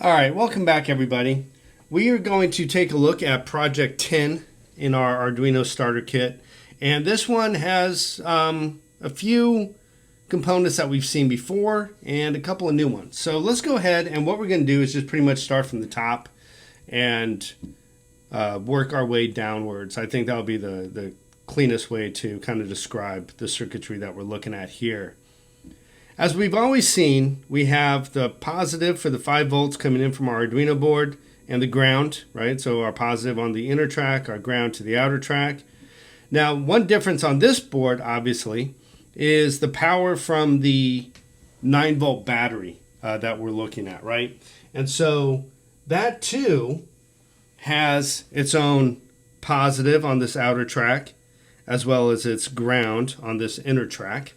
All right, welcome back everybody. We are going to take a look at project 10 in our Arduino Starter Kit. And this one has a few components that we've seen before and a couple of new ones. So let's go ahead, and what we're going to do is just pretty much start from the top and work our way downwards. I think that'll be the cleanest way to kind of describe the circuitry that we're looking at here. As we've always seen, we have the positive for the 5 volts coming in from our Arduino board and the ground, right? So our positive on the inner track, our ground to the outer track. Now, one difference on this board, obviously, is the power from the 9-volt battery that we're looking at, right? And so that too has its own positive on this outer track, as well as its ground on this inner track.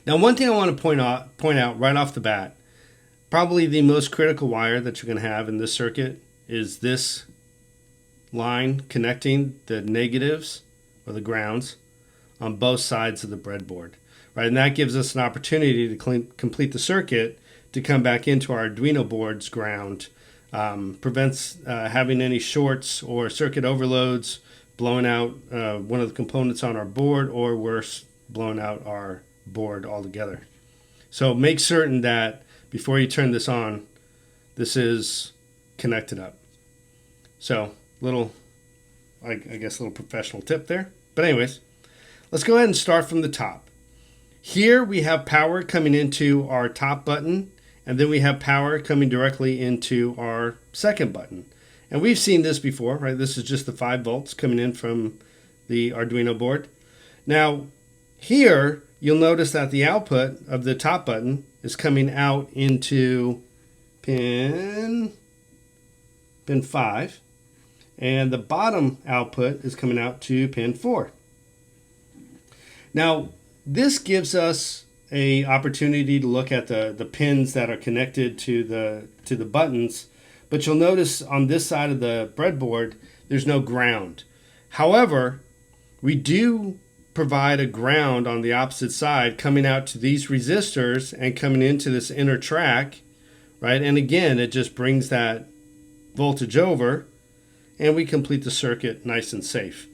Now, one thing I want to point out right off the bat, probably the most critical wire that you're going to have in this circuit is this line connecting the negatives or the grounds on both sides of the breadboard, right? And that gives us an opportunity to complete the circuit to come back into our Arduino board's ground, prevents having any shorts or circuit overloads, blowing out one of the components on our board, or worse, blowing out our board altogether. So make certain that before you turn this on, this is connected up. So I guess a little professional tip there. But anyways, let's go ahead and start from the top. Here we have power coming into our top button, and then we have power coming directly into our second button. And we've seen this before, right? This is just the 5 volts coming in from the Arduino board. Now, here you'll notice that the output of the top button is coming out into pin 5, and the bottom output is coming out to pin 4. Now, this gives us an opportunity to look at the pins that are connected to the buttons, but you'll notice on this side of the breadboard there's no ground. However, we do provide a ground on the opposite side coming out to these resistors and coming into this inner track, right? And again, it just brings that voltage over, and we complete the circuit nice and safe.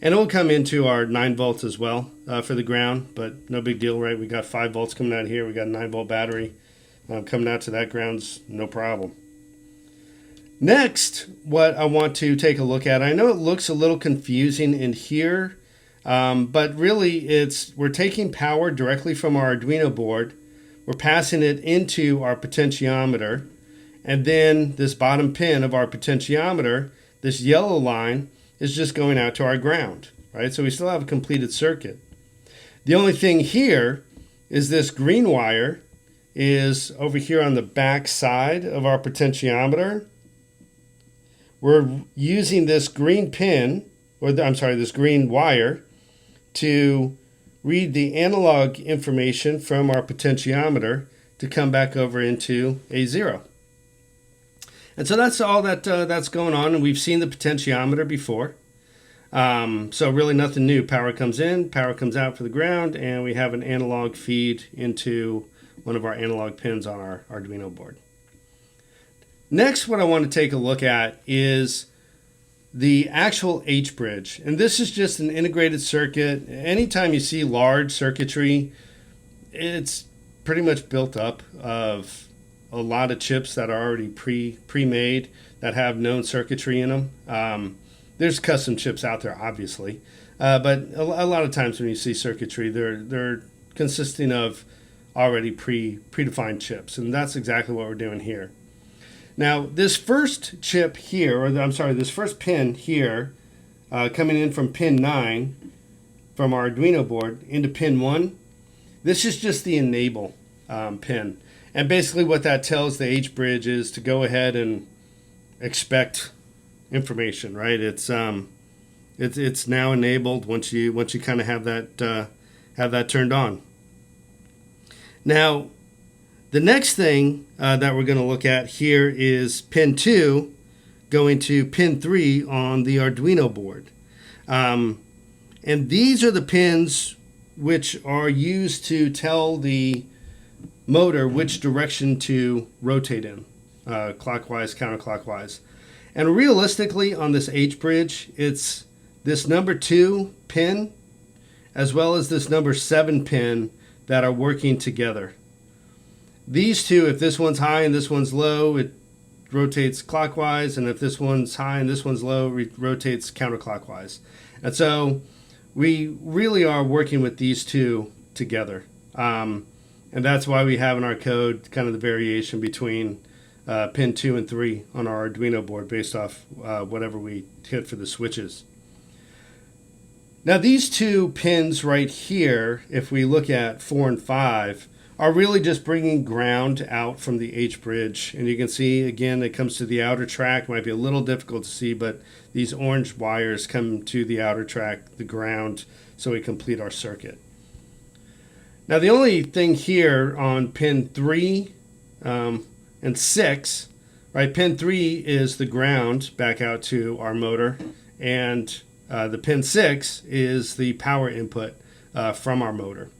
And it will come into our 9 volts as well for the ground, but no big deal, right? We got 5 volts coming out here. We got a 9-volt battery coming out to that ground's no problem. Next, what I want to take a look at, I know it looks a little confusing in here, but really we're taking power directly from our Arduino board, we're passing it into our potentiometer, and then this bottom pin of our potentiometer, this yellow line, is just going out to our ground, right? So we still have a completed circuit. The only thing here is this green wire is over here on the back side of our potentiometer. We're using this green pin, this green wire, to read the analog information from our potentiometer to come back over into a 0. And so that's all that's going on, and we've seen the potentiometer before. So really nothing new. Power comes in, power comes out for the ground, and we have an analog feed into one of our analog pins on our Arduino board. Next, what I want to take a look at is the actual H-bridge. And this is just an integrated circuit. Anytime you see large circuitry, it's pretty much built up of a lot of chips that are already pre-made that have known circuitry in them. There's custom chips out there, obviously, but a lot of times when you see circuitry, they're consisting of already predefined chips, and that's exactly what we're doing here. Now, this first chip here, this first pin here, coming in from pin 9 from our Arduino board into pin 1, this is just the enable pin. And basically what that tells the H-bridge is to go ahead and expect information, right? It's now enabled once you kind of have that turned on. Now, the next thing that we're going to look at here is pin 2 going to pin 3 on the Arduino board. And these are the pins which are used to tell the motor which direction to rotate in. clockwise, counterclockwise. And realistically on this H bridge, it's this number 2 pin as well as this number 7 pin that are working together. These two, if this one's high and this one's low, it rotates clockwise, and if this one's high and this one's low, it rotates counterclockwise. And so we really are working with these two together. And that's why we have in our code kind of the variation between pin 2 and 3 on our Arduino board based off whatever we hit for the switches. Now these two pins right here, if we look at 4 and 5, are really just bringing ground out from the H bridge. And you can see, again, it comes to the outer track. It might be a little difficult to see, but these orange wires come to the outer track, the ground, so we complete our circuit. Now the only thing here on pin 3 and 6, right? Pin 3 is the ground back out to our motor, and the pin 6 is the power input from our motor.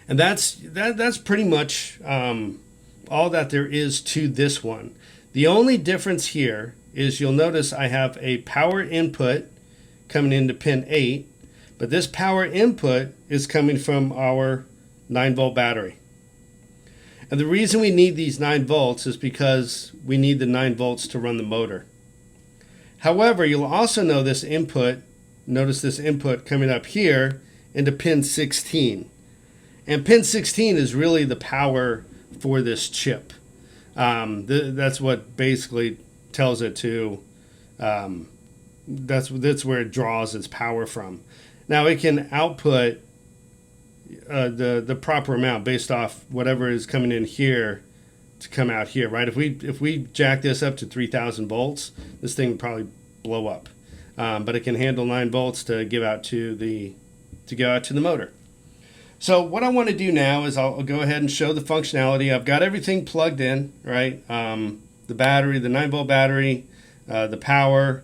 And that's pretty much all that there is to this one. The only difference here is you'll notice I have a power input coming into pin 8, but this power input is coming from our 9-volt battery. And the reason we need these 9 volts is because we need the 9 volts to run the motor. However, you'll also know this input, notice this input coming up here into pin 16. And pin 16 is really the power for this chip. That's what basically tells it to, that's where it draws its power from. Now it can output the proper amount based off whatever is coming in here to come out here, right? If we jack this up to 3,000 volts, this thing would probably blow up. But it can handle 9 volts to give out to the motor. So what I want to do now is I'll go ahead and show the functionality. I've got everything plugged in, right? The battery, the 9-volt battery, the power,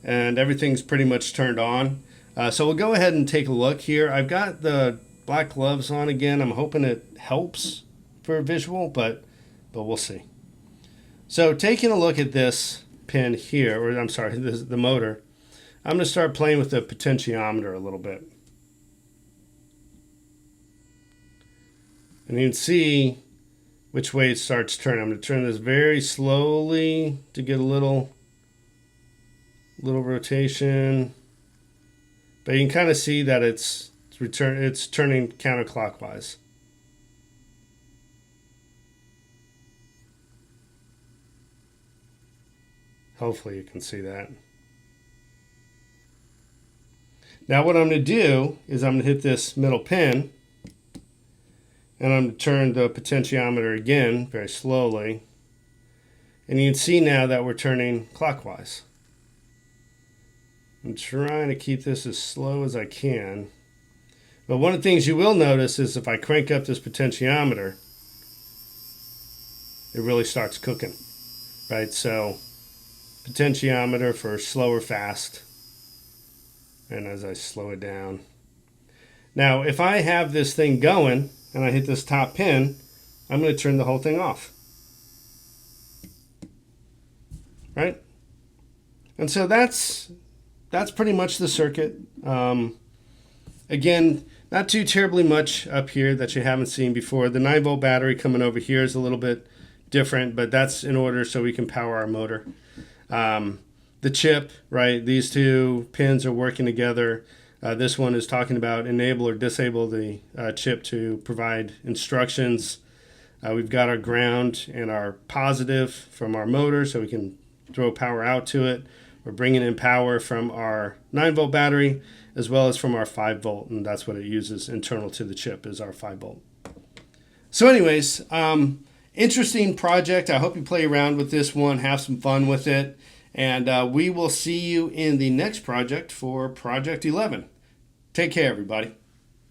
and everything's pretty much turned on. So we'll go ahead and take a look here. I've got the black gloves on again. I'm hoping it helps for a visual, but we'll see. So taking a look at this pin here, or I'm sorry, the motor, I'm going to start playing with the potentiometer a little bit. And you can see which way it starts turning. I'm going to turn this very slowly to get a little rotation. But you can kind of see that it's turning counterclockwise. Hopefully you can see that. Now what I'm going to do is I'm going to hit this middle pin, and I'm going to turn the potentiometer again very slowly. And you can see now that we're turning clockwise. I'm trying to keep this as slow as I can. But one of the things you will notice is if I crank up this potentiometer, it really starts cooking, right? So potentiometer for slow or fast. And as I slow it down. Now, if I have this thing going and I hit this top pin, I'm going to turn the whole thing off. Right? And so that's pretty much the circuit. Again, not too terribly much up here that you haven't seen before. The 9-volt battery coming over here is a little bit different, but that's in order so we can power our motor. The chip, right? These two pins are working together. This one is talking about enable or disable the chip to provide instructions. We've got our ground and our positive from our motor so we can throw power out to it. We're bringing in power from our 9-volt battery as well as from our 5-volt, and that's what it uses internal to the chip is our 5-volt. So anyways, interesting project. I hope you play around with this one, have some fun with it. And we will see you in the next project for Project 11. Take care, everybody.